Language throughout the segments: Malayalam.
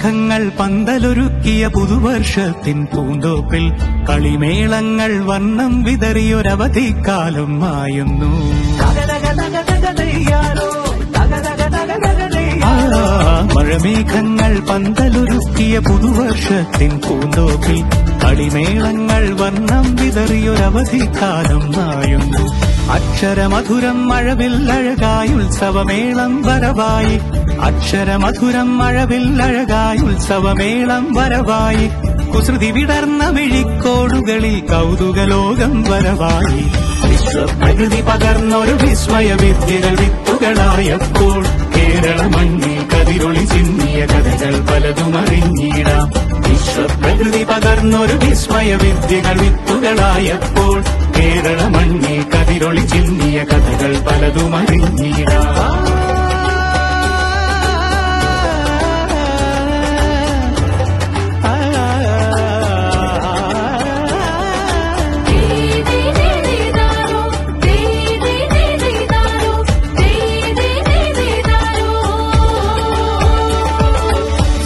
മഴമേഘങ്ങൾ പന്തലൊരുക്കിയ പുതുവർഷത്തിൻ പൂന്തോപ്പിൽ കളിമേളങ്ങൾ വർണ്ണം വിതറിയൊരവധിക്കാലം മായുന്നു. മഴമേഘങ്ങൾ പന്തലൊരുക്കിയ പുതുവർഷത്തിൻ പൂന്തോപ്പിൽ കളിമേളങ്ങൾ വർണ്ണം വിതറിയൊരവധിക്കാലം മായുന്നു. അക്ഷരമധുരം മഴവില്ലഴകായി ഉത്സവമേളം വരവായി, അക്ഷരമധുരം മഴവില്ലഴകായി ഉത്സവമേളം വരവായി, കുസൃതി വിടർന്ന മിഴിക്കോടുകളിൽ കൗതുകലോകം വരവായി. വിശ്വപ്രകൃതി പകർന്നൊരു വിസ്മയ വിദ്യകൾ വിത്തുകളായപ്പോൾ കേരള മണ്ണിൽ കതിരൊളി ചിന്നിയ കഥകൾ പലതും അറിഞ്ഞിടാം. വിശ്വപ്രകൃതി പകർന്നൊരു വിസ്മയ വിദ്യകൾ വിത്തുകളായപ്പോൾ കേരള മണ്ണിൽ കതിരൊളി ചിന്നിയ കഥകൾ പലതും അറിഞ്ഞിടാം.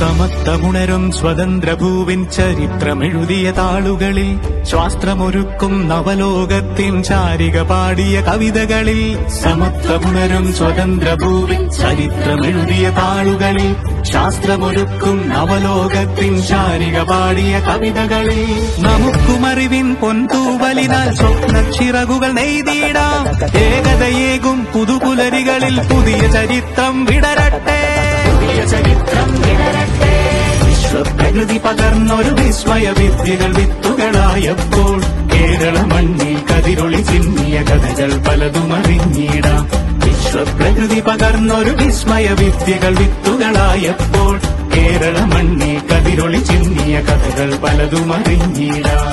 സമത്വമുണരും സ്വതന്ത്രഭൂവിൻ ചരിത്രമെഴുതിയ താളുകളിൽ, ശാസ്ത്രമൊരുക്കും നവലോകത്തിൻ ചാരിക പാടിയ കവിതകളിൽ, സമത്വമുണരും സ്വതന്ത്രഭൂവിൻ ചരിത്രമെഴുതിയ താളുകളിൽ, ശാസ്ത്രമൊരുക്കും നവലോകത്തിൻ ചാരിക പാടിയ കവിതകളിൽ, നമുക്കുമറിവിൻ പൊൻതൂവലിനാൽ സ്വപ്നച്ചിറകുകൾ നെയ്തിടാം. ഏകതയേകും പുതുപുലരികളിൽ പുതിയ ചരിത്രം വിടരട്ടെ, പുതിയ ചരിത്രം വിടരട്ടെ. വിശ്വപ്രകൃതി പകർന്നൊരു വിസ്മയ വിദ്യകൾ വിത്തുകളായപ്പോൾ കേരള മണ്ണിൽ കതിരൊളി ചിന്നിയ കഥകൾ പലതും അറിഞ്ഞിടാം. വിശ്വപ്രകൃതി പകർന്നൊരു വിസ്മയ വിദ്യകൾ വിത്തുകളായപ്പോൾ കേരള മണ്ണിൽ കതിരൊളി ചിന്നിയ കഥകൾ പലതും അറിഞ്ഞിടാം.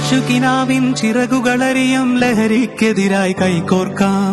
ചുകിനാവിൻ ചിറകുകളറിയും ലഹരിക്കെതിരായി കൈകോർക്കാം.